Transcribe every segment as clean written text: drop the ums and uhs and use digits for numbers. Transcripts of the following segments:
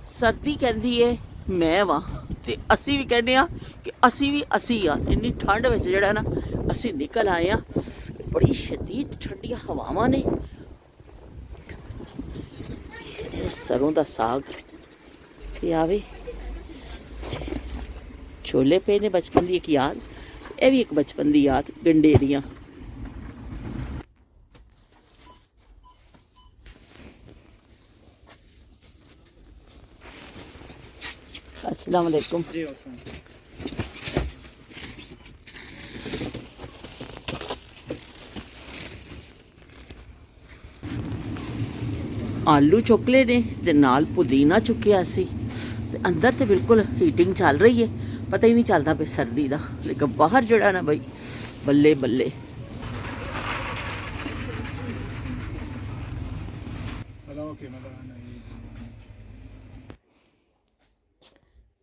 ਸਰਦੀ ਕਹਿੰਦੀ ਏ ਮੈਂ ਵਾਂ ਤੇ ਅਸੀਂ ਵੀ ਕਹਿੰਦੇ ਆ ਕਿ ਅਸੀਂ ਵੀ ਅਸੀਂ ਆ। ਇੰਨੀ ਠੰਡ ਵਿੱਚ ਜਿਹੜਾ ਨਾ ਅਸੀਂ ਨਿਕਲ ਆਏ ਆ। ਬੜੀ ਸ਼ਦੀਦ ਠੰਡੀਆਂ ਹਵਾਵਾਂ ਨੇ। ਇਹ ਸਰੋਂ ਦਾ ਸਾਗ ਤੇ ਆਵੇ ਛੋਲੇ ਪਏ ਨੇ ਬਚਪਨ ਦੀ ਇੱਕ ਯਾਦ। ਇਹ ਵੀ ਇੱਕ ਬਚਪਨ ਦੀ ਯਾਦ ਗੰਡੇ ਦੀਆਂ। अस्सलाम वालेकुम। आलू चुकले ने ते नाल पुदीना चुकिया सी ते अंदर तो बिल्कुल हीटिंग चल रही है, पता ही नहीं चलता पे सर्दी का। लेकिन बाहर जड़ा ना बई बल्ले बल्ले।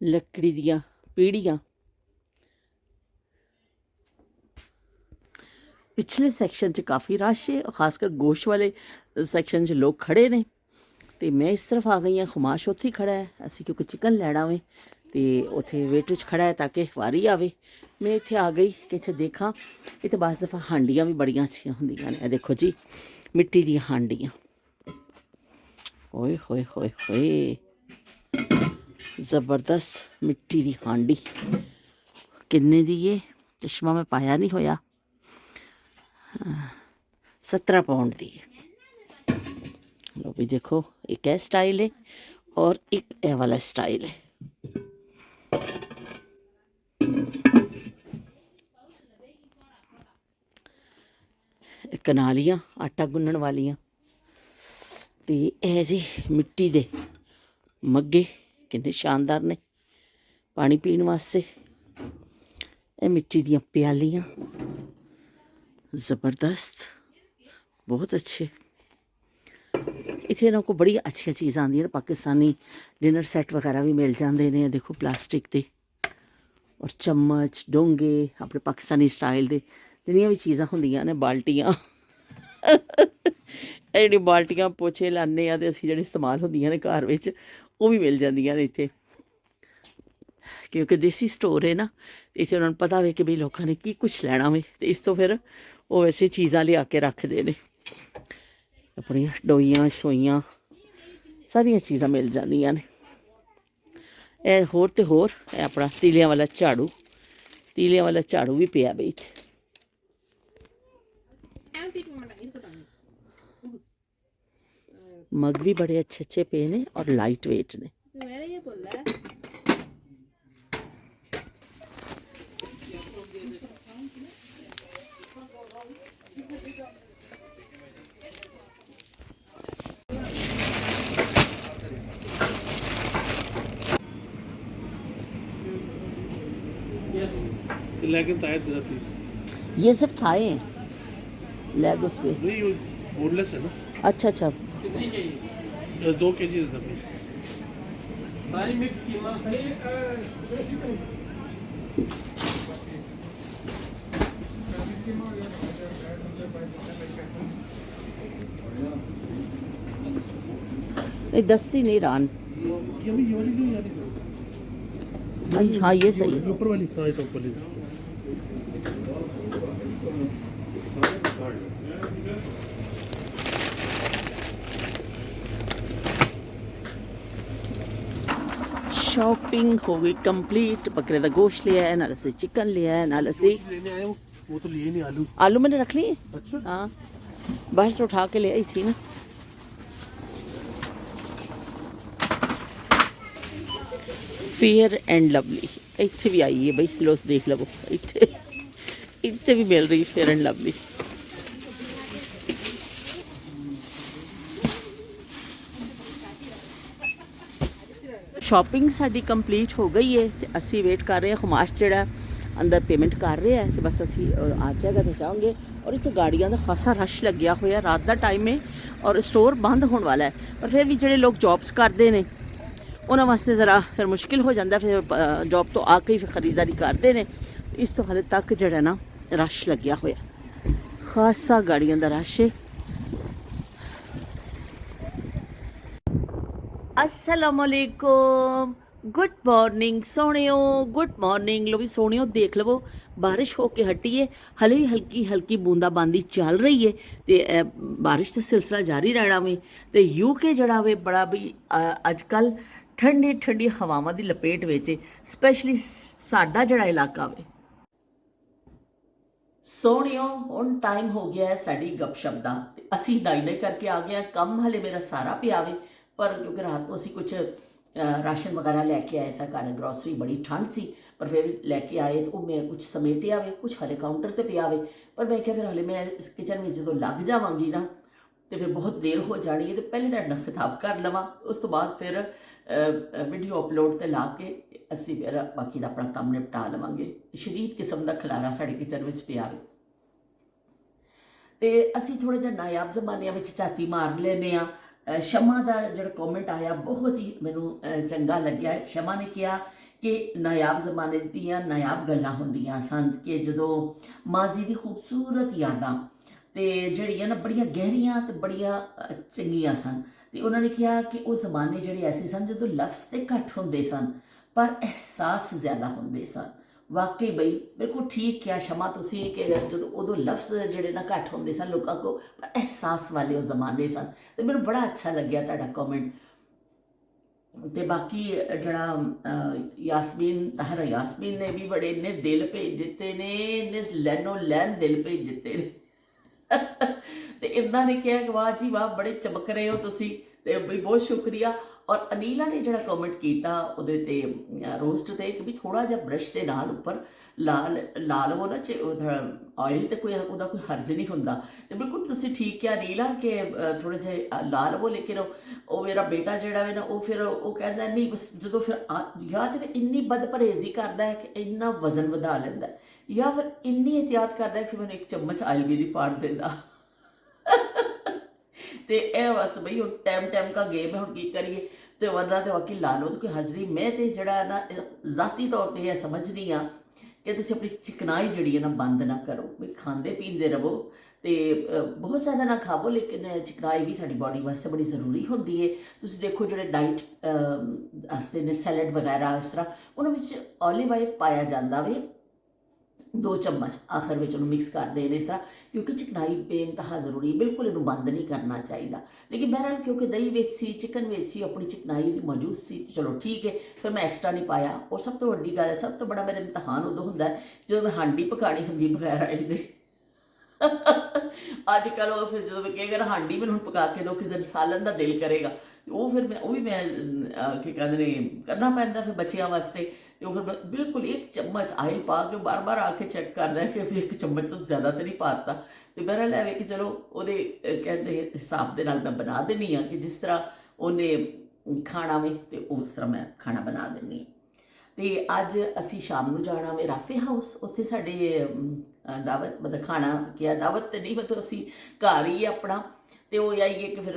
लकड़ी दियां पीढ़ियां पिछले सैक्शन च काफ़ी रश है, खासकर गोश वाले सैक्शन च लोग खड़े ने। तो मैं इस तरफ आ गई हाँ, खुमाश उत्थे खड़ा है असी क्योंकि चिकन लैना वे तो उत्थे वेट विच खड़ा है ताकि वारी आवे। मैं इत्थे आ गई कि इत्थे देखा इत्थे बस दफ़ा हांडियां भी बड़ियां अच्छियां होंदियां ने। देखो जी मिट्टी दी हांडियां, ओए होए होए होए ज़बरदस्त मिट्टी दी हांडी। किन्ने दी ये चश्मा मैं पाया नहीं होया, 17 पाउंड दी। लो भी देखो एक है स्टाइल है और एक ए वाला स्टाइल है। कनालियां आटा गुन्नण वालियां ते ए जी मिट्टी दे मग्गे किन्ने शानदार ने पानी पीण वास्ते। ए मिट्टी दियां प्यालियां ज़बरदस्त, बहुत अच्छे। इत्थे इन्हां को बड़ी अच्छी चीज़ां आंदियां, पाकिस्तानी डिनर सैट वगैरह भी मिल जाते हैं। देखो प्लास्टिक के और चम्मच डोंगे अपने पाकिस्तानी स्टाइल के जिन्नियां भी चीज़ां होंदियां ने, बाल्टियां जिहड़ी बाल्टियां पोछे लाने आ ते असीं जिहड़ी इस्तेमाल होंदियां ने घर विच वो भी मिल जांदियां ने इत्थे, क्योंकि देसी स्टोर है ना। इत्थे उन्हां नूं पता वे कि भी लोकां ने की कुछ लैना वे ते इस तो फिर वो वैसे चीज़ां लिया के रखदे ने। अपनी डोइयां शोइयां सारियां चीज़ां मिल जांदियां ने। ए होर ते होर अपना तीलियां वाला झाड़ू, तीलियां वाला झाड़ू भी पिया बई इत्थे। मग भी बड़े अच्छे अच्छे पे ने और लाइट वेट ने। लेकिन टायर जरा प्लीज। ये सब थाए हैं लेग उस पे। नहीं ये बोनलेस है ना। अच्छा अच्छा 2 kg देता प्लीज। सारी मिक्स कीमा नहीं 10 ही नहीं रान। ये भी ये वाली क्यों यार? हाँ ये सही है। ऊपर वाली हाँ टॉप वाली। शॉपिंग हो गई कंप्लीट। बकरे का गोश्त लिया है, नाल से चिकन लिया है, नाल से लेने आए वो तो लिए नहीं आलू। आलू मैंने रख लिए। अच्छा हाँ बाहर से उठा के ले आई थी ना। फेयर एंड लवली इत्थे भी आई है बई, लो देख लवो इत्थे इत्थे भी मिल रही fair and lovely. Shopping sari complete हो गई है तो असी वेट कर रहे हैं। खुमाश जिहड़ा अंदर पेमेंट कर रहे हैं तो बस असी आ जाएगा तो जाओगे। और इत्थे गाड़ियां दा खासा रश लग्या होया, रात का टाइम है और स्टोर बंद होने वाला है। पर फिर भी जिहड़े लोग जॉब्स करते हैं उन्होंने वास्ते ज़रा फिर मुश्किल हो जाता, फिर जॉब तो आके ही फिर खरीदारी करते हैं। इस तो हाले तक जिहड़ा ना रश लग्या होया, खासा गाड़ियां दा रश है। असलामुअलैकुम, गुड मॉर्निंग सोहणियो, गुड मॉर्निंग। लो भी सोहणियो देख लवो बारिश हो के हटी है, हले भी हल्की हल्की बूंदाबांदी चल रही है तो बारिश का सिलसिला जारी रहना वे। तो यूके जड़ा वे बड़ा भी अजकल ठंडी ठंडी हवावां की लपेट विच स्पैशली साडा जड़ा इलाका वे। सोहणियो हुण टाइम हो गया है साडी गपशप दा, असी नाई नाई करके आ गए। कम हले मेरा सारा पिया वे, पर क्योंकि रात को असी कुछ राशन वगैरह लैके आए सा, घर ग्रॉसरी बड़ी ठंड सी, पर फिर लैके आए तो मैं कुछ समेटिया वे, कुछ हले काउंटर पर पिया वे। पर मैं क्या फिर हले मैं इस किचन में जो लग जावांगी ना तो फिर बहुत देर हो जानी है, तो पहले तुहाडे नाल खिताब कर लवां, उस तो बाद फिर वीडियो अपलोड ते ला के असी फिर बाकी दा अपना काम निपटा लवांगे। शदीद किस्म का खलारा साडे किचन विच पिया वे ते असी थोड़ा जिहा नायाब जमानिया में झाती मार लेने आ। शमा का जो कॉमेंट आया बहुत ही मैनू चंगा लग्या। शमा ने कहा कि नायाब जमाने दियां नायाब गल्लां हुंदियां सन कि जदों माजी की खूबसूरत यादां ते जड़ियां ना बड़ियां गहरियां ते बड़ियां चंगियां सन। तो उन्होंने कहा कि वो जमाने जड़े ऐसे सन जो लफ्ज़ तो घट होंदे सन पर एहसास ज़्यादा होंदे सन। वाकई बई बिल्कुल ठीक क्या शमा तुसी कि जो उदों लफ्ज़ जड़े ना घट होंदे सन लोगों को, पर एहसास वाले वो जमाने सन। तो मैनूं बड़ा अच्छा लग्या तुहाडा कॉमेंट। तो बाकी जड़ा यासमीन ताहरा यासमीन ने भी बड़े इन्ने दिल भेज दिते ने, इन्ने लैनो लैन दिल भेज दिते ने। तो इन्हों ने कहा कि वाह जी वाह बड़े चमक रहे हो तुसी, ते बई बहुत शुक्रिया। और अनीला ने जड़ा कॉमेंट किया उहदे ते रोस्ट ते कि भी थोड़ा जिहा ब्रश के नाल उपर लाल ला लवो ना ऑयल, तो कोई उहदा कोई हर्ज नहीं हुंदा। तो बिल्कुल तुसी ठीक क्या अनीला कि थोड़े जे ला लवो, लेकिन वो मेरा बेटा जड़ा वे ना वो फिर वो कहता नहीं बस जो फिर या तो फिर इन्नी बदपरहेजी करता है कि इन्ना वजन वधा लैंदा है, या फिर इन्नी एहतियात करता है कि मैंने एक चम्मच ऑयल भी नहीं पाड़ देता। तो यह बस बई हम टाइम टाइम का गेम है, हम की करिए। तो वरना तो बाकी ला लो तो कोई हर्जरी। मैं तो जड़ा ना ज़ाती तौर पर यह समझनी हाँ कि तुम अपनी चिकनाई जड़ी है ना बंद ना करो, भी खाते पीते रहो तो बहुत ज़्यादा ना खावो, लेकिन चिकनाई भी साड़ी बॉडी वास्ते बड़ी ज़रूरी होंदी है। तुम देखो जो डाइट वास्ते ने सैलड वगैरह इस तरह उन्होंने ऑलिव ऑयल पाया जाता वे 2 चम्मच आखिर में उन्होंने मिक्स कर देने इस तरह, क्योंकि चिकनाई बेइंतहा जरूरी, बिल्कुल इन्हू बंद नहीं करना चाहिए। लेकिन बहरहाल क्योंकि दही वेच सी चिकन वेच सी अपनी चिकनाई मौजूद सी, तो चलो ठीक है, फिर मैं एक्सट्रा नहीं पाया। और सब तो वड्डी गल है, सब तो बड़ा मेरा इम्तहान उदों हुंदा है जो मैं हांडी पकानी होंदी बगैर ऑयल दे। अजकल वो फिर जो मैं अगर हांडी मैंने पका के दो, किसी दिन सालन का दिल करेगा, वो फिर मैं वो भी मैं की कहते करना पैंदा फिर बच्चियां वास्ते। तो फिर बिल्कुल 1 चम्मच ऑयल पा के बार बार आके चेक करदा है कि फिर 1 चम्मच तो ज़्यादा तो नहीं पाता। तो बहरहाल है कि चलो वो कहते हिसाब के नाल मैं बना देनी हाँ कि जिस तरह उन्हें खाना वे तो उस तरह मैं खाना बना देनी। तो अज असी शाम को जाना वे राफे हाउस, उत्थे साडे दावत मतलब खाना क्या दावत तो नहीं, मतलब असी घर ही अपना। तो वो आई है कि फिर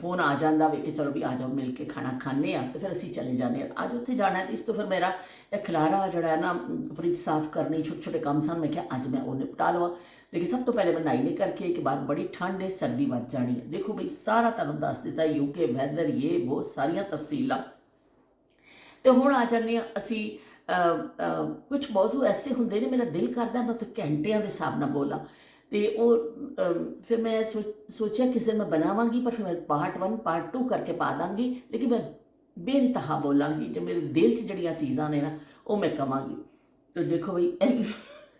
फोन आ जाता वे कि चलो भी आ जाओ मिल के खाना खाने तो फिर असी चले जाने। अज उत्थे जाना है, इस तो फिर मेरा खिलारा जड़ा ना फ्रिज साफ करनी छोटे छोटे काम सन, मैं क्या अज मैं वो निपटा लवा। लेकिन सब तो पहले मैं नाई नहीं करके कि बाहर बड़ी ठंड है, सर्दी बच जानी है। देखो भाई सारा तुहानूं दस दिता यूके वैदर ये बहुत सारिया तफसीलां। तो हुण आ जाने असी कुछ मौजू ऐसे होंगे ने मेरा दिल करता मैं उत्थे घंटिया के हिसाब नाल बोला। तो वो फिर मैं सोचा किस दिन मैं बनावांगी, पर फिर मैं पार्ट 1 पार्ट 2 करके पा दाँगी, लेकिन मैं बेइंतहा बोलांगी जो मेरे दिल च जड़ियाँ चीज़ां ने ना वो मैं कवांगी। तो देखो भाई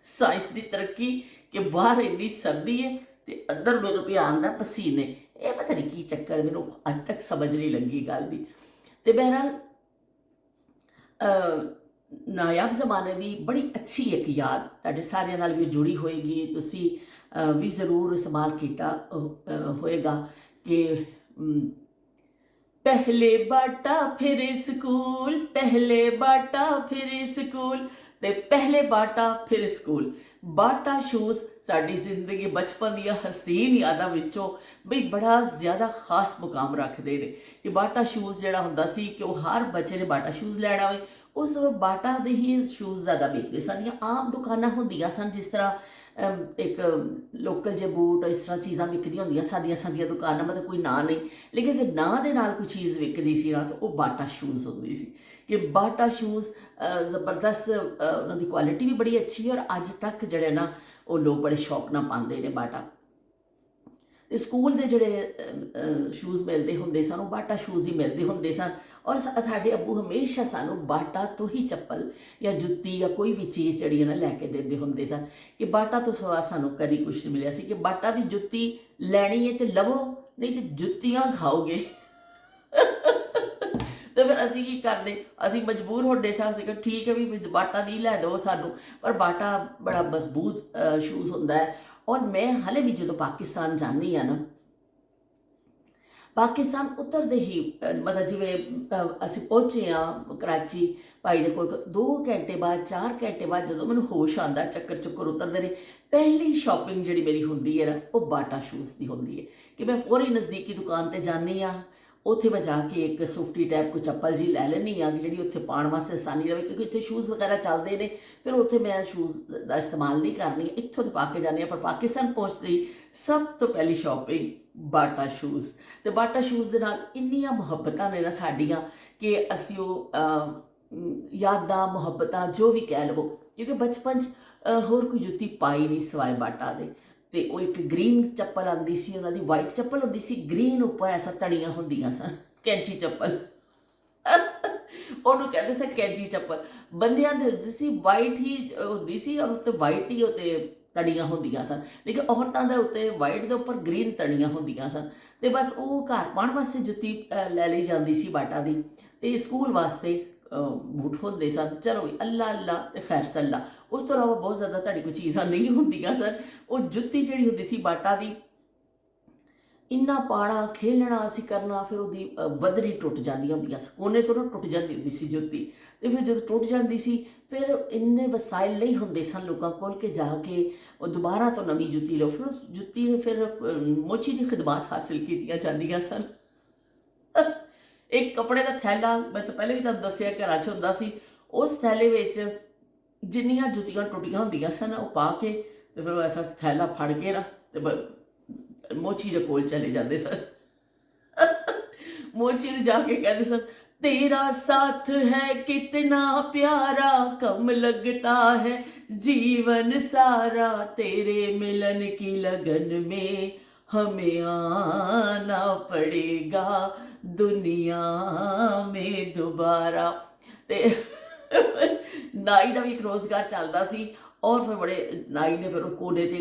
साइंस की तरक्की कि बाहर इन्नी सर्दी है तो अंदर मेरे पे आंदा पसीने, ये पता नहीं की चक्कर है, मैनूं अज तक समझ नहीं लगी गल भी। तो बहरहाल नायाब जमाने की बड़ी अच्छी एक याद तुहाडे सारिਆਂ नाल भी जुड़ी होएगी, तुसी भी जरूर इस्तेमाल किया होएगा कि पहले बाटा फिर स्कूल, पहले बाटा फिर स्कूल, ते पहले बाटा फिर स्कूल। बाटा शूज़ साड़ी जिंदगी बचपन दियां हसीन यादां विचों बई बड़ा ज़्यादा खास मुकाम रखते हैं। कि बाटा शूज़ जड़ा हुंदा सी कि वो हर बच्चे ने बाटा शूज़ लैना होए, ਉਸ ਬਾਟਾ ਦੇ ਹੀ ਸ਼ੂਜ਼ ਜ਼ਿਆਦਾ ਵੇਚਦੇ ਸਨ, ਜਾਂ ਆਮ ਦੁਕਾਨਾਂ ਹੁੰਦੀਆਂ ਸਨ ਜਿਸ ਤਰ੍ਹਾਂ ਇੱਕ ਲੋਕਲ ਜਿਹੇ ਬੂਟ, ਇਸ ਤਰ੍ਹਾਂ ਚੀਜ਼ਾਂ ਵਿਕਦੀਆਂ ਹੁੰਦੀਆਂ, ਸਾਦੀਆਂ ਦੁਕਾਨਾਂ, ਮਤਲਬ ਕੋਈ ਨਾਂ ਨਹੀਂ, ਲੇਕਿਨ ਕਿ ਨਾਂ ਦੇ ਨਾਲ ਕੋਈ ਚੀਜ਼ ਵਿਕਦੀ ਸੀ ਨਾ ਤਾਂ ਉਹ ਬਾਟਾ ਸ਼ੂਜ਼ ਹੁੰਦੀ ਸੀ। ਕਿ ਬਾਟਾ ਸ਼ੂਜ਼ ਜ਼ਬਰਦਸਤ, ਉਹਨਾਂ ਦੀ ਕੁਆਲਿਟੀ ਵੀ ਬੜੀ ਅੱਛੀ ਹੈ, ਔਰ ਅੱਜ ਤੱਕ ਜਿਹੜੇ ਨਾ ਉਹ ਲੋਕ ਬੜੇ ਸ਼ੌਕ ਨਾਲ ਪਾਉਂਦੇ ਨੇ ਬਾਟਾ। ਤੇ ਸਕੂਲ ਦੇ ਜਿਹੜੇ ਸ਼ੂਜ਼ ਮਿਲਦੇ ਹੁੰਦੇ ਸਨ ਉਹ ਬਾਟਾ ਸ਼ੂਜ਼ ਹੀ ਮਿਲਦੇ ਹੁੰਦੇ ਸਨ, ਔਰ ਸਾਡੇ ਅੱਬੂ ਹਮੇਸ਼ਾ ਸਾਨੂੰ ਬਾਟਾ ਤੋਂ ਹੀ ਚੱਪਲ ਜਾਂ ਜੁੱਤੀ ਜਾਂ ਕੋਈ ਵੀ ਚੀਜ਼ ਜਿਹੜੀ ਹੈ ਨਾ ਲੈ ਕੇ ਦਿੰਦੇ ਹੁੰਦੇ ਸਨ, ਕਿ ਬਾਟਾ ਤੋਂ ਸਿਵਾ ਸਾਨੂੰ ਕਦੀ ਕੁਛ ਨਹੀਂ ਮਿਲਿਆ ਸੀ। ਕਿ ਬਾਟਾ ਦੀ ਜੁੱਤੀ ਲੈਣੀ ਹੈ ਤੇ ਲਵੋ, ਨਹੀਂ ਤੇ ਜੁੱਤੀਆਂ ਖਾਓਗੇ। ਤੇ ਫਿਰ ਅਸੀਂ ਕੀ ਕਰਦੇ, ਅਸੀਂ ਮਜਬੂਰ ਹੁੰਦੇ ਸਾਂ, ਅਸੀਂ ਕਿ ਠੀਕ ਹੈ ਵੀ ਬਾਟਾ ਨਹੀਂ ਲੈ ਦਿਓ ਸਾਨੂੰ, ਪਰ ਬਾਟਾ ਬੜਾ ਮਜ਼ਬੂਤ ਸ਼ੂਜ਼ ਹੁੰਦਾ ਹੈ। ਔਰ ਮੈਂ ਹਾਲੇ ਵੀ ਜਦੋਂ ਪਾਕਿਸਤਾਨ ਜਾਂਦੀ ਹਾਂ ਨਾ, ਪਾਕਿਸਤਾਨ ਉਤਰਦੇ ਹੀ ਮਤਲਬ ਜਿਵੇਂ ਅਸੀਂ ਪਹੁੰਚੇ ਹਾਂ ਕਰਾਚੀ ਭਾਈ ਦੇ ਕੋਲ, 2 ਘੰਟੇ ਬਾਅਦ 4 ਘੰਟੇ ਬਾਅਦ ਜਦੋਂ ਮੈਨੂੰ ਹੋਸ਼ ਆਉਂਦਾ, ਚੱਕਰ ਉਤਰਦੇ ਨੇ, ਪਹਿਲੀ ਸ਼ਾਪਿੰਗ ਜਿਹੜੀ ਮੇਰੀ ਹੁੰਦੀ ਹੈ ਨਾ ਉਹ ਬਾਟਾ ਸ਼ੂਜ਼ ਦੀ ਹੁੰਦੀ ਹੈ। ਕਿ ਮੈਂ ਪੂਰੀ ਨਜ਼ਦੀਕੀ ਦੁਕਾਨ 'ਤੇ ਜਾਂਦੀ ਹਾਂ, ਉੱਥੇ ਮੈਂ ਜਾ ਕੇ ਇੱਕ ਸੁਫਟੀ ਟਾਈਪ ਕੋਈ ਚੱਪਲ ਜੀ ਲੈ ਲੈਂਦੀ ਹਾਂ, ਜਿਹੜੀ ਉੱਥੇ ਪਾਉਣ ਵਾਸਤੇ ਆਸਾਨੀ ਰਹੇ, ਕਿਉਂਕਿ ਇੱਥੇ ਸ਼ੂਜ਼ ਵਗੈਰਾ ਚੱਲਦੇ ਨੇ, ਫਿਰ ਉੱਥੇ ਮੈਂ ਸ਼ੂਜ਼ ਦਾ ਇਸਤੇਮਾਲ ਨਹੀਂ ਕਰਨੀ, ਇੱਥੋਂ ਤੋਂ ਪਾ ਕੇ ਜਾਂਦੀ ਹਾਂ। ਪਰ ਪਾਕਿਸਤਾਨ ਪਹੁੰਚਦੀ ਸਭ ਤੋਂ ਪਹਿਲੀ ਸ਼ਾਪਿੰਗ ਬਾਟਾ ਸ਼ੂਜ਼। ਤੇ ਬਾਟਾ ਸ਼ੂਜ਼ ਦੇ ਨਾਲ ਇੰਨੀਆਂ ਮੁਹੱਬਤਾਂ ਨੇ ਨਾ ਸਾਡੀਆਂ, ਕਿ ਅਸੀਂ ਉਹ ਯਾਦਾਂ, ਮੁਹੱਬਤਾਂ ਜੋ ਵੀ ਕਹਿ ਲਵੋ, ਕਿਉਂਕਿ ਬਚਪਨ 'ਚ ਹੋਰ ਕੋਈ ਜੁੱਤੀ ਪਾਈ ਨਹੀਂ ਸਿਵਾਏ ਬਾਟਾ ਦੇ। ਤੇ ਉਹ ਇੱਕ ਗ੍ਰੀਨ ਚੱਪਲ ਆਉਂਦੀ ਸੀ, ਉਹਨਾਂ ਦੀ ਵਾਈਟ ਚੱਪਲ ਹੁੰਦੀ ਸੀ, ਗ੍ਰੀਨ ਉੱਪਰ ਐਸਾ ਤਣੀਆਂ ਹੁੰਦੀਆਂ ਸਨ, ਕੈਂਚੀ ਚੱਪਲ। ਉਹਨੂੰ ਕਹਿੰਦੇ ਸੀ ਕੈਂਚੀ ਚੱਪਲ। ਬੰਦਿਆਂ ਦੇ ਹੁੰਦੀ ਸੀ ਵਾਈਟ ਹੀ ਹੁੰਦੀ ਸੀ, ਔਰ ਉੱਤੇ ਵਾਈਟ ਹੀ ਉੱਤੇ ਤਣੀਆਂ ਹੁੰਦੀਆਂ ਸਨ, ਲੇਕਿਨ ਔਰਤਾਂ ਦੇ ਉੱਤੇ ਵਾਈਟ ਦੇ ਉੱਪਰ ਗ੍ਰੀਨ ਤਣੀਆਂ ਹੁੰਦੀਆਂ ਸਨ। ਤੇ ਬਸ ਉਹ ਘਰ ਪਾਉਣ ਵਾਸਤੇ ਜੁੱਤੀ ਲੈ ਲਈ ਜਾਂਦੀ ਸੀ ਬਾਟਾ ਦੀ, ਤੇ ਸਕੂਲ ਵਾਸਤੇ ਬੂਟ ਹੁੰਦੇ ਸਨ। ਚਲੋ ਵੀ ਅੱਲਾ ਤੇ ਖੈਰ ਸੱਲਾ, ਉਸ ਤੋਂ ਇਲਾਵਾ ਬਹੁਤ ਜ਼ਿਆਦਾ ਤੁਹਾਡੀ ਕੋਈ ਚੀਜ਼ਾਂ ਨਹੀਂ ਹੁੰਦੀਆਂ ਸਨ। ਉਹ ਜੁੱਤੀ ਜਿਹੜੀ ਹੁੰਦੀ ਸੀ ਬਾਟਾ ਦੀ, ਇੰਨਾ ਪਾਣਾ ਖੇਲਣਾ ਅਸੀਂ ਕਰਨਾ, ਫਿਰ ਉਹਦੀ ਬਦਰੀ ਟੁੱਟ ਜਾਂਦੀਆਂ ਹੁੰਦੀਆਂ ਸੀ, ਕੋਨੇ ਤੋਂ ਨਾ ਟੁੱਟ ਜਾਂਦੀ ਹੁੰਦੀ ਸੀ ਜੁੱਤੀ। ਤੇ ਫਿਰ ਜਦੋਂ ਟੁੱਟ ਜਾਂਦੀ ਸੀ, ਫਿਰ ਇੰਨੇ ਵਸਾਇਲ ਨਹੀਂ ਹੁੰਦੇ ਸਨ ਲੋਕਾਂ ਕੋਲ ਕਿ ਜਾ ਕੇ ਉਹ ਦੁਬਾਰਾ ਤੋਂ ਨਵੀਂ ਜੁੱਤੀ ਲਓ। ਫਿਰ ਉਸ ਜੁੱਤੀ ਦੇ ਫਿਰ ਮੋਚੀ ਦੀ ਖਿਦਮਤ ਹਾਸਿਲ ਕੀਤੀਆਂ ਜਾਂਦੀਆਂ ਸਨ। ਇੱਕ ਕੱਪੜੇ ਦਾ ਥੈਲਾ, ਮੈਂ ਤਾਂ ਪਹਿਲੇ ਵੀ ਤੁਹਾਨੂੰ ਦੱਸਿਆ ਘਰਾਂ 'ਚ ਹੁੰਦਾ ਸੀ, ਉਸ ਥੈਲੇ ਵਿੱਚ ਜਿੰਨੀਆਂ ਜੁੱਤੀਆਂ ਟੁੱਟੀਆਂ ਹੁੰਦੀਆਂ ਸਨ ਉਹ ਪਾ ਕੇ, ਤੇ ਫਿਰ ਉਹ ਐਸਾ ਥੈਲਾ ਫੜ ਕੇ ਨਾ ਤੇ ਮੋਚੀ ਦੇ ਕੋਲ ਚਲੇ ਜਾਂਦੇ ਸਨ। ਮੋਚੀ ਨੂੰ ਜਾ ਕੇ ਕਹਿੰਦੇ ਸਨ, तेरा साथ है कितना प्यारा, कम लगता है जीवन सारा, तेरे मिलन की लगन में हमें आना पड़ेगा दुनिया में दोबारा। ਤੇ ਨਾਈ ਦਾ ਵੀ ਇੱਕ ਰੋਜ਼ਗਾਰ ਚੱਲਦਾ ਸੀ, ਔਰ ਫਿਰ ਬੜੇ ਨਾਈ ਨੇ ਫਿਰ ਉਹ ਕੋਨੇ 'ਤੇ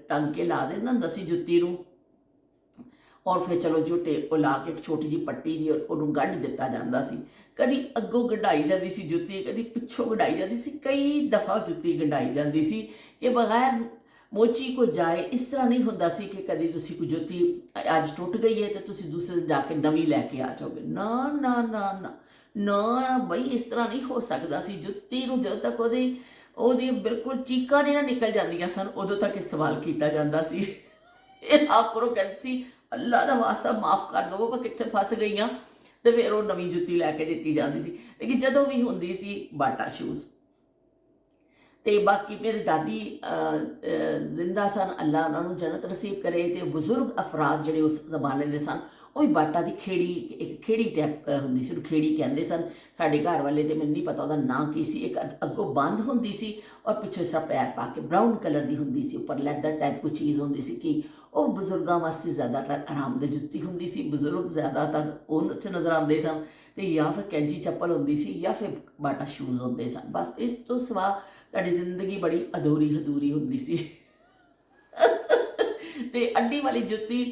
ਟੰਗ ਕੇ ਲਾ ਦਿੰਦਾ ਹੁੰਦਾ ਸੀ ਜੁੱਤੀ ਨੂੰ, ਔਰ ਫਿਰ ਚਲੋ ਜੁੱਟੇ ਉਹ ਲਾ ਕੇ ਇੱਕ ਛੋਟੀ ਜਿਹੀ ਪੱਟੀ ਜੀ ਉਹਨੂੰ ਗੱਢ ਦਿੱਤਾ ਜਾਂਦਾ ਸੀ। ਕਦੀ ਅੱਗੋਂ ਗੰਢਾਈ ਜਾਂਦੀ ਸੀ ਜੁੱਤੀ, ਕਦੀ ਪਿੱਛੋਂ ਗੰਢਾਈ ਜਾਂਦੀ ਸੀ, ਕਈ ਦਫਾ ਜੁੱਤੀ ਗੰਢਾਈ ਜਾਂਦੀ ਸੀ ਕਿ ਬਗੈਰ ਮੋਚੀ ਕੋ ਜਾਏ। ਇਸ ਤਰ੍ਹਾਂ ਨਹੀਂ ਹੁੰਦਾ ਸੀ ਕਿ ਕਦੀ ਤੁਸੀਂ ਕੋਈ ਜੁੱਤੀ ਅੱਜ ਟੁੱਟ ਗਈ ਹੈ ਤੇ ਤੁਸੀਂ ਦੂਸਰੇ ਦਿਨ ਜਾ ਕੇ ਨਵੀਂ ਲੈ ਕੇ ਆ ਜਾਓਗੇ। ਨਾ ਨਾ ਨਾ ਨਾ ਨਾ ਬਈ, ਇਸ ਤਰ੍ਹਾਂ ਨਹੀਂ ਹੋ ਸਕਦਾ ਸੀ। ਜੁੱਤੀ ਨੂੰ ਜਦੋਂ ਤੱਕ ਉਹਦੀ ਬਿਲਕੁਲ ਚੀਕਾਂ ਨਹੀਂ ਨਾ ਨਿਕਲ ਜਾਂਦੀਆਂ ਸਨ, ਉਦੋਂ ਤੱਕ ਇਹ ਸਵਾਲ ਕੀਤਾ ਜਾਂਦਾ ਸੀ। ਇਹ ਆਖਰੋਂ ਕਹਿੰਦੀ ਸੀ, ਅੱਲਾ ਦਾ ਵਾਸਤਾ ਮਾਫ ਕਰ ਦਵੋ, ਮੈਂ ਕਿੱਥੇ ਫਸ ਗਈ ਹਾਂ। ਤੇ ਫਿਰ ਉਹ ਨਵੀਂ ਜੁੱਤੀ ਲੈ ਕੇ ਦਿੱਤੀ ਜਾਂਦੀ ਸੀ। ਲੇਕਿਨ ਜਦੋਂ ਵੀ ਹੁੰਦੀ ਸੀ ਬਾਟਾ ਸ਼ੂਜ਼। ਤੇ ਬਾਕੀ ਮੇਰੇ ਦਾਦੀ ਜ਼ਿੰਦਾ ਸਨ, ਅੱਲਾ ਉਹਨਾਂ ਨੂੰ ਜੰਨਤ ਨਸੀਬ ਕਰੇ। ਤੇ ਬਜ਼ੁਰਗ ਅਫਰਾਦ ਜਿਹੜੇ ਉਸ ਜ਼ਮਾਨੇ ਦੇ ਸਨ, ਉਹ ਵੀ ਬਾਟਾ ਦੀ ਖੇੜੀ, ਇੱਕ ਖੇੜੀ ਟੈਪ ਹੁੰਦੀ ਸੀ, ਉਹਨੂੰ ਖੇੜੀ ਕਹਿੰਦੇ ਸਨ ਸਾਡੇ ਘਰ ਵਾਲੇ, ਤੇ ਮੈਨੂੰ ਨਹੀਂ ਪਤਾ ਉਹਦਾ ਨਾਂ ਕੀ ਸੀ। ਇੱਕ ਅੱਗੋਂ ਬੰਦ ਹੁੰਦੀ ਸੀ ਔਰ ਪਿੱਛੋਂ ਇਸ ਤਰ੍ਹਾਂ ਪੈਰ ਪਾ ਕੇ ਬਰਾਊਨ ਕਲਰ ਦੀ ਹੁੰਦੀ ਸੀ, ਉੱਪਰ ਲੈਦਰ ਟਾਈਪ ਕੋਈ ਚੀਜ਼ ਹੁੰਦੀ ਸੀ। ਕਿ ਉਹ ਬਜ਼ੁਰਗਾਂ ਵਾਸਤੇ ਜ਼ਿਆਦਾਤਰ ਆਰਾਮਦੇਹ ਜੁੱਤੀ ਹੁੰਦੀ ਸੀ, ਬਜ਼ੁਰਗ ਜ਼ਿਆਦਾਤਰ ਉਹਨਾਂ 'ਚ ਨਜ਼ਰ ਆਉਂਦੇ ਸਨ। ਤੇ ਜਾਂ ਫਿਰ ਕੈਂਚੀ ਚੱਪਲ ਹੁੰਦੀ ਸੀ, ਜਾਂ ਫਿਰ ਬਾਟਾ ਸ਼ੂਜ਼ ਹੁੰਦੇ ਸਨ। ਬਸ ਇਸ ਤੋਂ ਸਿਵਾ ਤੁਹਾਡੀ ਜ਼ਿੰਦਗੀ ਬੜੀ ਅਧੂਰੀ ਹੁੰਦੀ ਸੀ। ਤੇ ਅੱਡੀ ਵਾਲੀ ਜੁੱਤੀ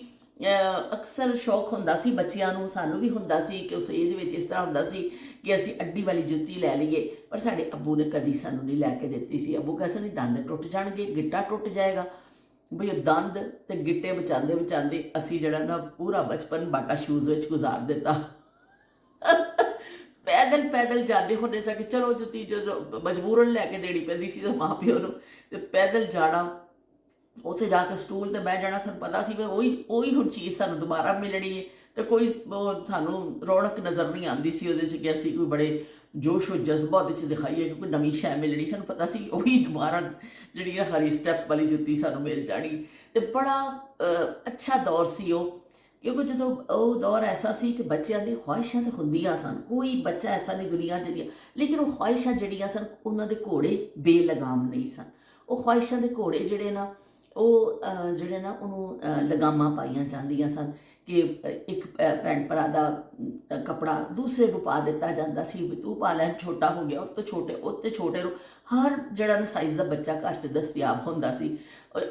ਅਕਸਰ ਸ਼ੌਕ ਹੁੰਦਾ ਸੀ ਬੱਚਿਆਂ ਨੂੰ, ਸਾਨੂੰ ਵੀ ਹੁੰਦਾ ਸੀ ਕਿ ਉਸ ਏਜ ਵਿੱਚ ਇਸ ਤਰ੍ਹਾਂ ਹੁੰਦਾ ਸੀ ਕਿ ਅਸੀਂ ਅੱਡੀ ਵਾਲੀ ਜੁੱਤੀ ਲੈ ਲਈਏ। ਪਰ ਸਾਡੇ ਅੱਬੂ ਨੇ ਕਦੀ ਸਾਨੂੰ ਨਹੀਂ ਲੈ ਕੇ ਦਿੱਤੀ ਸੀ। ਅੱਬੂ ਕਹਿੰਦੇ ਨਹੀਂ, ਦੰਦ ਟੁੱਟ ਜਾਣਗੇ, ਗਿੱਟਾ ਟੁੱਟ ਜਾਏਗਾ। ਬਈ ਉਹ ਦੰਦ ਤੇ ਗਿੱਟੇ ਬਚਾਉਂਦੇ ਅਸੀਂ ਜਿਹੜਾ ਨਾ ਪੂਰਾ ਬਚਪਨ ਬਾਟਾ ਸ਼ੂਜ਼ ਵਿੱਚ ਗੁਜ਼ਾਰ ਦਿੱਤਾ। ਪੈਦਲ ਜਾਂਦੇ ਹੁੰਦੇ ਸੀ ਕਿ ਚਲੋ ਜੁੱਤੀ ਜਦੋਂ ਮਜਬੂਰਨ ਲੈ ਕੇ ਦੇਣੀ ਪੈਂਦੀ ਸੀ ਮਾਂ ਪਿਓ ਨੂੰ, ਤੇ ਪੈਦਲ ਜਾਣਾ, ਉੱਥੇ ਜਾ ਕੇ ਸਟੂਲ 'ਤੇ ਬਹਿ ਜਾਣਾ। ਸਾਨੂੰ ਪਤਾ ਸੀ ਵੀ ਉਹੀ ਹੁਣ ਚੀਜ਼ ਸਾਨੂੰ ਦੁਬਾਰਾ ਮਿਲਣੀ ਹੈ, ਤੇ ਕੋਈ ਉਹ ਸਾਨੂੰ ਰੌਣਕ ਨਜ਼ਰ ਨਹੀਂ ਆਉਂਦੀ ਸੀ ਉਹਦੇ 'ਚ ਕਿ ਅਸੀਂ ਕੋਈ ਬੜੇ ਜੋਸ਼ ਔਰ ਜਜ਼ਬਾ ਉਹਦੇ 'ਚ ਦਿਖਾਈਏ ਕਿ ਕੋਈ ਨਵੀਂ ਸ਼ੈ ਮਿਲਣੀ। ਸਾਨੂੰ ਪਤਾ ਸੀ ਉਹੀ ਦੁਬਾਰਾ ਜਿਹੜੀ ਹੈ ਹਰੀ ਸਟੈਪ ਵਾਲੀ ਜੁੱਤੀ ਸਾਨੂੰ ਮਿਲ ਜਾਣੀ। ਤੇ ਬੜਾ ਅੱਛਾ ਦੌਰ ਸੀ ਉਹ, ਕਿਉਂਕਿ ਜਦੋਂ ਉਹ ਦੌਰ ਐਸਾ ਸੀ ਕਿ ਬੱਚਿਆਂ ਦੀ ਖੁਆਇਸ਼ਾਂ ਤਾਂ ਹੁੰਦੀਆਂ ਸਨ, ਕੋਈ ਬੱਚਾ ਐਸਾ ਨਹੀਂ ਦੁਨੀਆ 'ਚ ਦੀਆਂ, ਲੇਕਿਨ ਉਹ ਖੁਆਇਸ਼ਾਂ ਜਿਹੜੀਆਂ ਸਨ ਉਹਨਾਂ ਦੇ ਘੋੜੇ ਬੇਲਗਾਮ ਨਹੀਂ ਸਨ। ਉਹ ਖੁਆਇਸ਼ਾਂ ਦੇ ਘੋੜੇ ਜਿਹੜੇ ਨਾ ਉਹ ਜਿਹੜੇ ਨਾ ਉਹਨੂੰ ਲਗਾਮਾਂ ਪਾਈਆਂ ਜਾਂਦੀਆਂ ਸਨ ਕਿ ਇੱਕ ਭੈਣ ਭਰਾ ਦਾ ਕੱਪੜਾ ਦੂਸਰੇ ਨੂੰ ਪਾ ਦਿੱਤਾ ਜਾਂਦਾ ਸੀ ਵੀ ਤੂੰ ਪਾ ਲੈ, ਛੋਟਾ ਹੋ ਗਿਆ ਉਹ ਤੋਂ ਛੋਟੇ ਨੂੰ ਹਰ ਜਿਹੜਾ ਨਾ ਸਾਈਜ਼ ਦਾ ਬੱਚਾ ਘਰ 'ਚ ਦਸਤਿਆਬ ਹੁੰਦਾ ਸੀ।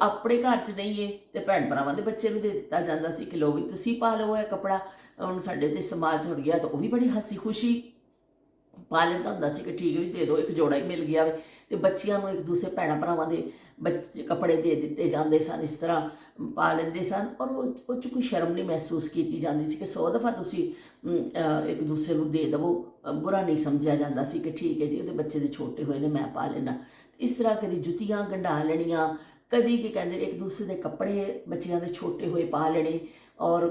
ਆਪਣੇ ਘਰ 'ਚ ਨਹੀਂ ਹੈ ਤੇ ਭੈਣ ਭਰਾਵਾਂ ਦੇ ਬੱਚੇ ਨੂੰ ਦੇ ਦਿੱਤਾ ਜਾਂਦਾ ਸੀ ਕਿ ਲੋ ਵੀ ਤੁਸੀਂ ਪਾ ਲਓ ਇਹ ਕੱਪੜਾ। ਹੁਣ ਸਾਡੇ ਤੇ ਸਮਾਜ ਹੋ ਗਿਆ ਤਾਂ ਉਹ ਵੀ ਬੜੀ ਹੱਸੀ ਖੁਸ਼ੀ ਪਾ ਲੈਂਦਾ ਹੁੰਦਾ ਸੀ ਕਿ ਠੀਕ ਵੀ ਦੇ ਦਿਓ, ਇੱਕ ਜੋੜਾ ਹੀ ਮਿਲ ਗਿਆ ਵੇ। ਤੇ ਬੱਚਿਆਂ ਨੂੰ ਇੱਕ ਦੂਸਰੇ ਭੈਣਾਂ ਭਰਾਵਾਂ ਦੇ ਬੱਚੇ ਕੱਪੜੇ ਦੇ ਦਿੱਤੇ ਜਾਂਦੇ ਸਨ, ਇਸ ਤਰ੍ਹਾਂ ਪਾ ਲੈਂਦੇ ਸਨ। ਔਰ ਉਹ 'ਚ ਕੋਈ ਸ਼ਰਮ ਨਹੀਂ ਮਹਿਸੂਸ ਕੀਤੀ ਜਾਂਦੀ ਸੀ ਕਿ 100 ਦਫਾ ਤੁਸੀਂ ਇੱਕ ਦੂਸਰੇ ਨੂੰ ਦੇ ਦੇਵੋ, ਬੁਰਾ ਨਹੀਂ ਸਮਝਿਆ ਜਾਂਦਾ ਸੀ ਕਿ ਠੀਕ ਹੈ ਜੀ ਉਹਦੇ ਬੱਚੇ ਦੇ ਛੋਟੇ ਹੋਏ ਨੇ ਮੈਂ ਪਾ ਲੈਣਾ। ਇਸ ਤਰ੍ਹਾਂ ਕਦੀ ਜੁੱਤੀਆਂ ਗੰਢਾ ਲੈਣੀਆਂ, ਕਦੀ ਕੀ ਕਹਿੰਦੇ ਇੱਕ ਦੂਸਰੇ ਦੇ ਕੱਪੜੇ ਬੱਚਿਆਂ ਦੇ ਛੋਟੇ ਹੋਏ ਪਾ ਲੈਣੇ, ਔਰ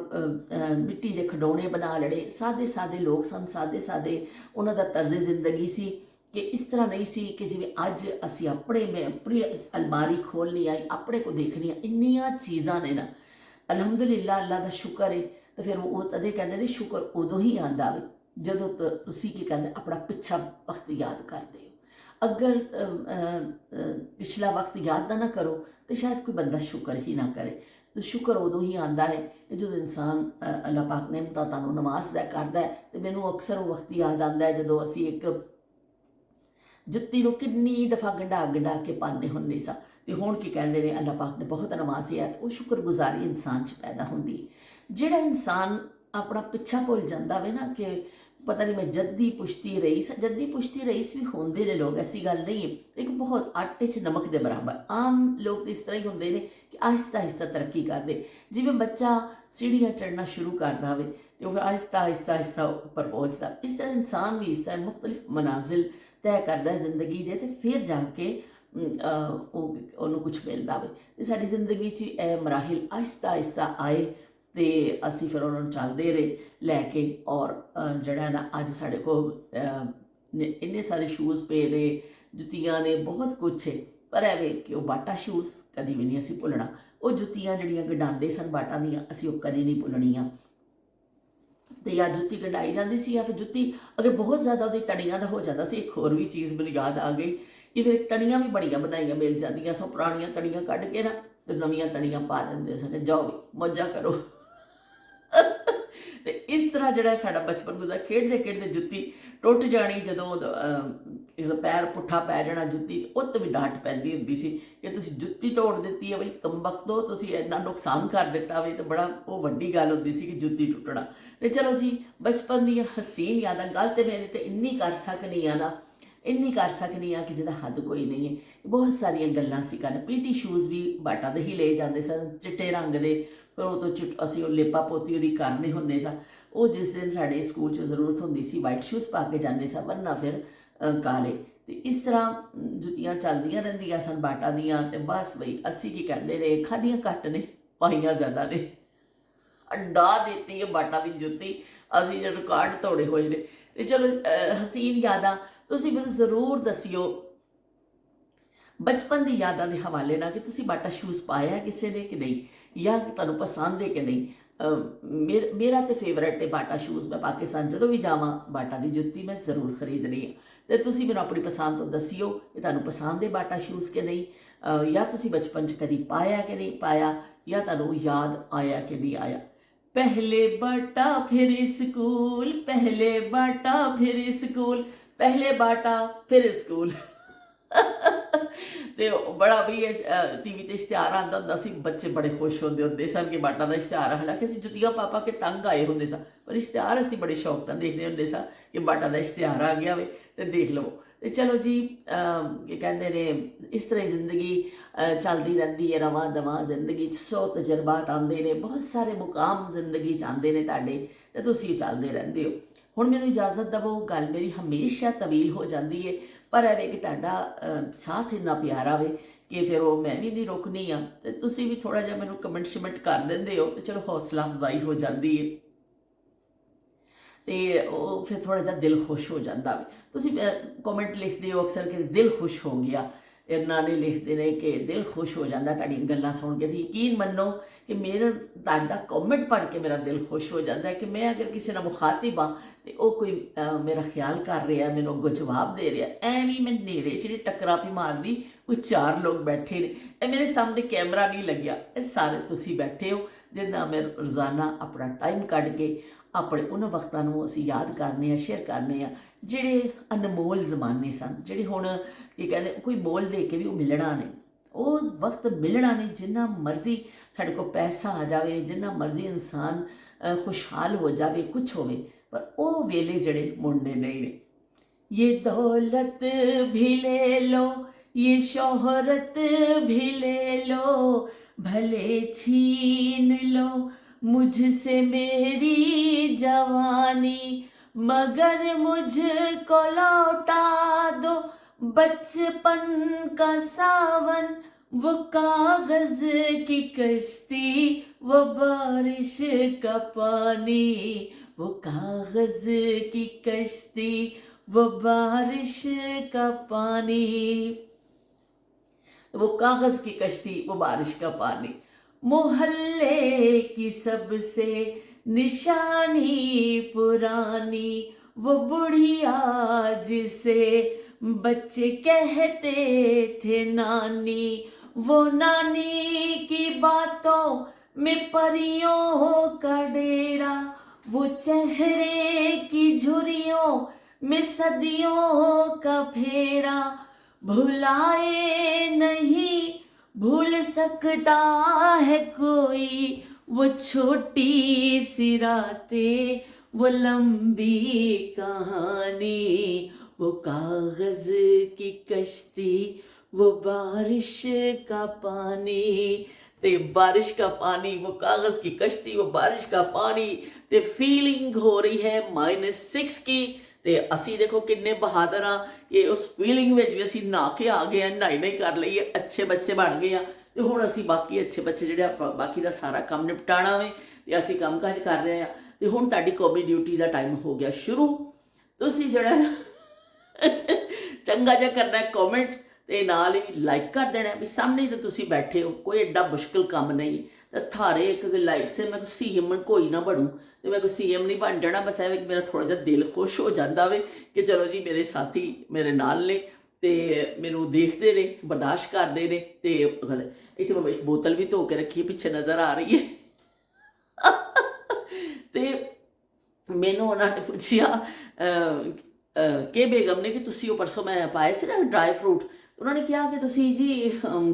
ਮਿੱਟੀ ਦੇ ਖਿਡੌਣੇ ਬਣਾ ਲੈਣੇ। ਸਾਦੇ ਸਾਦੇ ਲੋਕ ਸਨ, ਸਾਦੇ ਸਾਦੇ ਉਹਨਾਂ ਦਾ ਤਰਜ਼ ਜ਼ਿੰਦਗੀ ਸੀ ਕਿ ਇਸ ਤਰ੍ਹਾਂ ਨਹੀਂ ਸੀ ਕਿ ਜਿਵੇਂ ਅੱਜ ਅਸੀਂ ਮੈਂ ਆਪਣੀ ਅਲਮਾਰੀ ਖੋਲ੍ਹਣੀ ਆਈ ਆਪਣੇ ਕੋ ਦੇਖਣੀ ਆ, ਇੰਨੀਆਂ ਚੀਜ਼ਾਂ ਨੇ ਨਾ ਅਲਹਮਦੁਲਿਲਾ, ਅੱਲਾ ਦਾ ਸ਼ੁਕਰ ਹੈ। ਤੇ ਫਿਰ ਉਹ ਤਦੇ ਕਹਿੰਦੇ ਨੇ ਸ਼ੁਕਰ ਉਦੋਂ ਹੀ ਆਉਂਦਾ ਵੇ ਜਦੋਂ ਤੁਸੀਂ ਕੀ ਕਹਿੰਦੇ ਆਪਣਾ ਪਿੱਛਾ ਵਕਤ ਯਾਦ ਕਰਦੇ ਹੋ। ਅਗਰ ਪਿਛਲਾ ਵਕਤ ਯਾਦ ਨਾ ਕਰੋ ਤਾਂ ਸ਼ਾਇਦ ਕੋਈ ਬੰਦਾ ਸ਼ੁਕਰ ਹੀ ਨਾ ਕਰੇ। तो शुक्र उदों ही आता है जो इंसान अल्लाह पाक ने तुहानू नवाजदा करता है। तो मैनू अक्सर वो वक्त याद आता है जदों असी एक जुत्ती नूं किन्नी दफ़ा गंढा के पाने हुंदे सा। ते हुण की कहंदे ने अल्लाह पाक ने बहुत नवाजिया, वो शुक्रगुजारी इंसान च पैदा हुंदी। जिहड़ा इंसान अपना पिछा भुल जाता वे ना कि पता नहीं मैं जद्दी पुश्ती रईस भी होंदे ने लोग, ऐसी गल नहीं है। एक बहुत आटे च नमक के बराबर आम लोग तो इस तरह ही होंदे ने कि आहिस्ता आहिस्ता तरक्की करते। जिवें बच्चा सीढ़ियाँ चढ़ना शुरू करता हो तो फिर आहिस्ता आहिस्ता आहिस्ता उपर पहुँचता, इस तरह इंसान भी इस तरह मुख्तलिफ मनाजिल तय करता है जिंदगी के, तो फिर जाके उन्होंने कुछ मिलता हो। तो साड़ी जिंदगी च मराहिल आहिस्ता आहिस्ता आए तो असी फिर उन्होंने चलते रहे लैके। और जड़ा ना अज साढ़े को इन्ने सारे शूज़ पे ने, जुत्तियां ने, बहुत कुछ है। पर एवें कि वह बाटा शूज़ कभी भी नहीं असी भुलना। वो जुत्तियां जड़ियां गंढाते सन बाटा दियां असी वो कभी नहीं भुलनियां। तो या जुत्ती गंढाई जाती सी, या फिर जुत्ती अगर बहुत ज़्यादा वो तड़ियां का हो जाता सी। एक होर भी चीज़ मैनूं याद आ गई कि फिर तड़ियां भी बड़ियां बनाइयां मिल जांदियां सो, पुरानियां तड़ियां कढ़ के ना तो नवीं तड़ियां पा देंदे सन, जाओ भी मौजा करो। तो इस तरह जो साडा बचपन गुजरा, खेडते खेडते जुत्ती टुट जानी, जो पैर पुट्ठा पै जाना जुत्ती, उत्त भी डांट पैंदी हुंदी सी कि तुसीं जुत्ती तोड़ दित्ती है बई कमबख्तो, तुसीं इन्ना नुकसान कर दिता वे। तो बड़ा वो वड्डी गल हुंदी सी कि जुत्ती टुटना। तो चलो जी बचपन दी हसीन यादां, गल तो मेरी तो इन्नी कर सकनी आ ना, इन्नी कर सकनी आ कि जिहदा हद कोई नहीं है। बहुत सारियां गल्लां सी करन। पीटी शूज़ भी बाटा दे ही ले जांदे सन, चिट्टे रंग दे, पर वो तो असी लेपा पोती वो करने होंगे सा। वो जिस दिन साढ़े स्कूल जरूरत होंगी सी वाइट शूज़ पा के जाते सा, वरना फिर काले। तो इस तरह जुत्तियां चलदियां रहिंदियां सन बाटा दियां। तो बस बई असी की कहते रहे, खादियां घट ने पाइयां ज़्यादा ने। अंडा देती है बाटा की जुत्ती, असी जो रिकॉर्ड तोड़े हुए ने। तो चलो हसीन यादां तुसीं मैनूं जरूर दसियो बचपन की यादां के हवाले नाल कि तुसीं बाटा शूज़ पाया किसी ने कि नहीं, या तुहानूं पसंद है कि नहीं। मेरा तो फेवरेट है बाटा शूज़। मैं पाकिस्तान जदों भी जावां बाटा की जुत्ती मैं जरूर खरीदनी है। तो तुसीं मैनूं अपनी पसंद तो दसियो कि तुहानूं पसंद है बाटा शूज़ कि नहीं, या तुसीं बचपन च कभी पाया कि नहीं पाया, या तुहानूं याद आया कि नहीं आया। पहले बाटा फिर स्कूल, पहले बाटा फिर स्कूल, पहले बाटा फिर स्कूल। तो बड़ा भी टीवी ते इश्तिहार आता होंदा सी, बच्चे बड़े खुश होंदे होंदे सन कि बाटा का इश्तिहार। हालांकि असीं जुत्तियां पा के तंग आए होंदे सा, पर इश्तिहार असीं बड़े शौक नाल देखदे होंदे सा कि बाटा का इश्तिहार आ गया वे तो देख लवो। तो चलो जी कि कहंदे ने इस तरह जिंदगी चलती रहती है, रवां दवां जिंदगी 100 तजर्बात आते हैं, बहुत सारे मुकाम जिंदगी आते हैं तुहाडे, ते तुसीं चलदे रहंदे हो। हुण मैनूं इजाजत दवो, गल मेरी हमेशा तवील हो जाती है, पर एवें कि तुहाडा साथ इन्ना प्यारा वे कि फिर वो मैं भी नहीं रोकनी आ। तो तुसीं भी थोड़ा जिहा मैनूं कमेंट शमेंट कर दिंदे हो तो चलो हौसला अफजाई हो जाती है। ਤੇ ਉਹ ਫਿਰ ਥੋੜ੍ਹਾ ਜਿਹਾ ਦਿਲ ਖੁਸ਼ ਹੋ ਜਾਂਦਾ ਵੇ। ਤੁਸੀਂ ਕਮੈਂਟ ਲਿਖਦੇ ਹੋ ਅਕਸਰ ਕਿ ਦਿਲ ਖੁਸ਼ ਹੋ ਗਿਆ, ਇਹਨਾਂ ਨੇ ਲਿਖਦੇ ਨੇ ਕਿ ਦਿਲ ਖੁਸ਼ ਹੋ ਜਾਂਦਾ ਤੁਹਾਡੀਆਂ ਗੱਲਾਂ ਸੁਣ ਕੇ। ਤੇ ਯਕੀਨ ਮੰਨੋ ਕਿ ਮੇਰਾ ਤੁਹਾਡਾ ਕਮੈਂਟ ਪੜ੍ਹ ਕੇ ਮੇਰਾ ਦਿਲ ਖੁਸ਼ ਹੋ ਜਾਂਦਾ ਹੈ ਕਿ ਮੈਂ ਅਗਰ ਕਿਸੇ ਨਾਲ ਮੁਖਾਤਿਬ ਹਾਂ ਤੇ ਉਹ ਕੋਈ ਮੇਰਾ ਖਿਆਲ ਕਰ ਰਿਹਾ, ਮੈਨੂੰ ਅੱਗੋਂ ਜਵਾਬ ਦੇ ਰਿਹਾ। ਐਵੇਂ ਮੈਂ ਹਨੇਰੇ 'ਚ ਨਹੀਂ ਟੱਕਰਾਂ ਵੀ ਮਾਰਦੀ, ਕੋਈ 4 ਲੋਕ ਬੈਠੇ ਨੇ, ਇਹ ਮੇਰੇ ਸਾਹਮਣੇ ਕੈਮਰਾ ਨਹੀਂ ਲੱਗਿਆ, ਇਹ ਸਾਰੇ ਤੁਸੀਂ ਬੈਠੇ ਹੋ ਜਿੰਨਾ ਮੈਂ ਰੋਜ਼ਾਨਾ ਆਪਣਾ ਟਾਈਮ ਕੱਢ ਕੇ ਆਪਣੇ ਉਹਨਾਂ ਵਕਤਾਂ ਨੂੰ ਅਸੀਂ ਯਾਦ ਕਰਨੇ ਆ, ਸ਼ੇਅਰ ਕਰਨੇ ਆ ਜਿਹੜੇ ਅਨਮੋਲ ਜ਼ਮਾਨੇ ਸਨ, ਜਿਹੜੇ ਹੁਣ ਕੀ ਕਹਿੰਦੇ ਕੋਈ ਬੋਲ ਦੇ ਕੇ ਵੀ ਉਹ ਮਿਲਣਾ ਨਹੀਂ, ਉਹ ਵਕਤ ਮਿਲਣਾ ਨਹੀਂ। ਜਿੰਨਾ ਮਰਜ਼ੀ ਸਾਡੇ ਕੋਲ ਪੈਸਾ ਆ ਜਾਵੇ, ਜਿੰਨਾ ਮਰਜ਼ੀ ਇਨਸਾਨ ਖੁਸ਼ਹਾਲ ਹੋ ਜਾਵੇ, ਕੁਛ ਹੋਵੇ, ਪਰ ਉਹ ਵੇਲੇ ਜਿਹੜੇ ਮੁੜਨੇ ਨਹੀਂ ਨੇ। ये दौलत भी ले लो, ये शोहरत भी ले लो, भले छीन लो मुझसे मेरी जवानी, मगर मुझको लौटा दो बचपन का सावन, वो कागज की कश्ती, वो बारिश का पानी, वो कागज की कश्ती, वो बारिश का पानी, वो कागज की कश्ती, वो बारिश का पानी, मोहल्ले की सबसे निशानी पुरानी, वो बुढ़िया जिसे बच्चे कहते थे नानी, वो नानी की बातों में परियों का डेरा, वो चेहरे की झुर्रियों में सदियों का फेरा, भुलाए नहीं भूल सकता है कोई, वो छोटी सी रातें, वो लंबी कहानी, वो कागज की कश्ती, वो बारिश का पानी। ते बारिश का पानी, वो कागज़ की कश्ती, वो बारिश का पानी। ते फीलिंग हो रही है -6 की। ਤੇ ਅਸੀਂ ਦੇਖੋ ਕਿੰਨੇ ਬਹਾਦਰ ਆ ਕਿ ਉਸ ਫੀਲਿੰਗ ਵਿੱਚ ਵੀ ਅਸੀਂ ਨਹਾ ਕੇ ਆ ਗਏ ਆ, ਨਹਾਈ ਕਰ ਲਈਏ, ਅੱਛੇ ਬੱਚੇ ਬਣ ਗਏ ਆ। ਤੇ ਹੁਣ ਅਸੀਂ ਬਾਕੀ ਅੱਛੇ ਬੱਚੇ ਜਿਹੜੇ ਆਪਾਂ ਬਾਕੀ ਦਾ ਸਾਰਾ ਕੰਮ ਨਿਪਟਾਣਾ ਵੇ ਤੇ ਅਸੀਂ ਕੰਮਕਾਜ ਕਰ ਰਹੇ ਆ। ਤੇ ਹੁਣ ਤੁਹਾਡੀ ਕੌਮੀ ਡਿਊਟੀ ਦਾ ਟਾਈਮ ਹੋ ਗਿਆ ਸ਼ੁਰੂ। ਤੁਸੀਂ ਜਿਹੜਾ ਚੰਗਾ ਜਿਹਾ ਕਰਨਾ ਕਮੈਂਟ ਤੇ ਨਾਲ ਹੀ ਲਾਈਕ ਕਰ ਦੇਣਾ ਵੀ ਸਾਹਮਣੇ ਤੇ ਤੁਸੀਂ ਬੈਠੇ ਹੋ, ਕੋਈ ਐਡਾ ਮੁਸ਼ਕਿਲ ਕੰਮ ਨਹੀਂ। ਤੇ ਥਾਰੇ ਇੱਕ ਲਾਈਕ ਸੇ ਮੈਂ ਸੀਐਮ ਕੋਈ ਨਾ ਬਣੂ ਤੇ ਮੈਂ ਕੋਈ ਸੀਐਮ ਨਹੀਂ ਬਣ ਜਾਣਾ, ਬਸ ਐਵੇਂ ਕਿ ਮੇਰਾ ਥੋੜ੍ਹਾ ਜਿਹਾ ਦਿਲ ਖੁਸ਼ ਹੋ ਜਾਂਦਾ ਵੇ ਕਿ ਚਲੋ ਜੀ ਮੇਰੇ ਸਾਥੀ ਮੇਰੇ ਨਾਲ ਨੇ ਤੇ ਮੈਨੂੰ ਦੇਖਦੇ ਨੇ, ਬਰਦਾਸ਼ਤ ਕਰਦੇ ਨੇ। ਤੇ ਇੱਥੇ ਮੈਂ ਇੱਕ ਬੋਤਲ ਵੀ ਧੋ ਕੇ ਰੱਖੀ ਪਿੱਛੇ ਨਜ਼ਰ ਆ ਰਹੀ ਹੈ। ਤੇ ਮੈਨੂੰ ਉਹਨਾਂ ਨੇ ਪੁੱਛਿਆ ਕਿ ਬੇਗਮ ਨੇ ਕਿ ਤੁਸੀਂ ਉਹ ਪਰਸੋਂ ਮੈਂ ਪਾਏ ਸੀ ਨਾ ਡਰਾਈ ਫਰੂਟ, ਉਹਨਾਂ ਨੇ ਕਿਹਾ ਕਿ ਤੁਸੀਂ ਜੀ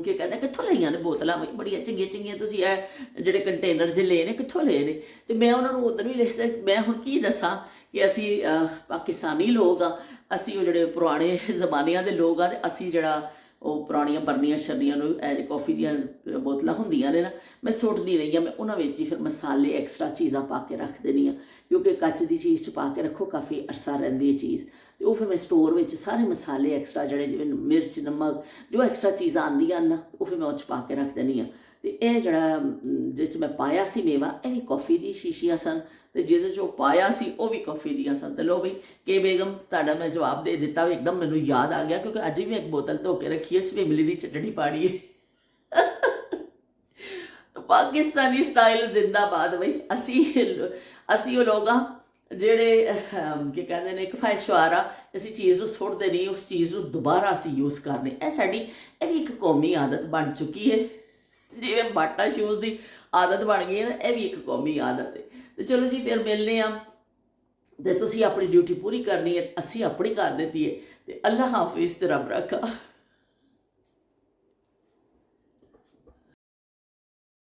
ਕੀ ਕਹਿੰਦੇ ਕਿੱਥੋਂ ਲਈਆਂ ਨੇ ਬੋਤਲਾਂ, ਬੜੀਆਂ ਚੰਗੀਆਂ ਚੰਗੀਆਂ ਤੁਸੀਂ ਇਹ ਜਿਹੜੇ ਕੰਟੇਨਰ ਜਿਹੇ ਲਏ ਨੇ ਕਿੱਥੋਂ ਲਏ ਨੇ। ਤੇ ਮੈਂ ਉਹਨਾਂ ਨੂੰ ਉਦੋਂ ਵੀ ਲਿਖਦਾ ਮੈਂ ਹੁਣ ਕੀ ਦੱਸਾਂ ਕਿ ਅਸੀਂ ਪਾਕਿਸਤਾਨੀ ਲੋਕ ਆ, ਅਸੀਂ ਉਹ ਜਿਹੜੇ ਪੁਰਾਣੇ ਜ਼ਮਾਨਿਆਂ ਦੇ ਲੋਕ ਆ ਤੇ ਅਸੀਂ ਜਿਹੜਾ ਉਹ ਪੁਰਾਣੀਆਂ ਬਰਨੀਆਂ ਸ਼ਰਨੀਆਂ ਨੂੰ ਇਹ ਕੌਫੀ ਦੀਆਂ ਬੋਤਲਾਂ ਹੁੰਦੀਆਂ ਨੇ ਨਾ, ਮੈਂ ਸੁੱਟਦੀ ਰਹੀ ਹਾਂ। ਮੈਂ ਉਹਨਾਂ ਵਿੱਚ ਹੀ ਫਿਰ ਮਸਾਲੇ ਐਕਸਟਰਾ ਚੀਜ਼ਾਂ ਪਾ ਕੇ ਰੱਖ ਦੇਣੀ ਆ, ਕਿਉਂਕਿ ਕੱਚ ਦੀ ਚੀਜ਼ 'ਚ ਪਾ ਕੇ ਰੱਖੋ ਕਾਫੀ ਅਰਸਾ ਰਹਿੰਦੀ ਹੈ ਚੀਜ਼। ਤੇ ਉਹ ਫਿਰ ਮੈਂ ਸਟੋਰ ਵਿੱਚ ਸਾਰੇ ਮਸਾਲੇ ਐਕਸਟਰਾ ਜਿਹੜੇ ਜਿਵੇਂ ਮਿਰਚ ਨਮਕ ਜੋ ਐਕਸਟਰਾ ਚੀਜ਼ਾਂ ਆਉਂਦੀਆਂ ਨਾ ਉਹ ਫਿਰ ਮੈਂ ਉਹ 'ਚ ਪਾ ਕੇ ਰੱਖ ਦੇਣੀ ਆ। ਤੇ ਇਹ ਜਿਹੜਾ ਜਿਸ 'ਚ ਮੈਂ ਪਾਇਆ ਸੀ ਮੇਵਾ ਇਹ ਵੀ ਕੌਫੀ ਦੀ ਸ਼ੀਸ਼ੀਆਂ ਸਨ ਤੇ ਜਿਹਦੇ 'ਚ ਉਹ ਪਾਇਆ ਸੀ ਉਹ ਵੀ ਕੌਫੀ ਦੀਆਂ ਸਨ। ਤੇ ਲੋ ਬਈ ਕਿ ਬੇਗਮ ਤੁਹਾਡਾ ਮੈਂ ਜਵਾਬ ਦੇ ਦਿੱਤਾ ਵੀ ਇੱਕਦਮ ਮੈਨੂੰ ਯਾਦ ਆ ਗਿਆ, ਕਿਉਂਕਿ ਅੱਜ ਵੀ ਮੈਂ ਇੱਕ ਬੋਤਲ ਧੋ ਕੇ ਰੱਖੀ ਹੈ, ਇਮਲੀ ਦੀ ਚਟਣੀ ਪਾਣੀ ਹੈ। ਪਾਕਿਸਤਾਨੀ ਸਟਾਈਲ ਜ਼ਿੰਦਾਬਾਦ ਬਈ। ਅਸੀਂ ਉਹ ਲੋਕ ਆ ਜਿਹੜੇ ਕੀ ਕਹਿੰਦੇ ਨੇ ਖਵਾਇਸ਼ਵਾਰ ਆ, ਅਸੀਂ ਚੀਜ਼ ਨੂੰ ਸੁੱਟਦੇ ਨਹੀਂ, ਉਸ ਚੀਜ਼ ਨੂੰ ਦੁਬਾਰਾ ਅਸੀਂ ਯੂਜ਼ ਕਰਨੇ। ਇਹ ਵੀ ਇੱਕ ਕੌਮੀ ਆਦਤ ਬਣ ਚੁੱਕੀ ਹੈ, ਜਿਵੇਂ ਬਾਟਾ ਸ਼ੂਜ਼ ਦੀ ਆਦਤ ਬਣ ਗਈ ਹੈ ਨਾ, ਇਹ ਵੀ ਇੱਕ ਕੌਮੀ ਆਦਤ ਹੈ। ਤੇ ਚਲੋ ਜੀ ਫਿਰ ਮਿਲਦੇ ਆ ਤੇ ਤੁਸੀਂ ਆਪਣੀ ਡਿਊਟੀ ਪੂਰੀ ਕਰਨੀ ਹੈ, ਅਸੀਂ ਆਪਣੀ ਕਰ ਦਿੱਤੀ ਹੈ। ਤੇ ਅੱਲਾ ਹਾਫਿਜ਼ ਤੇ ਰੱਬ ਰੱਖਾ।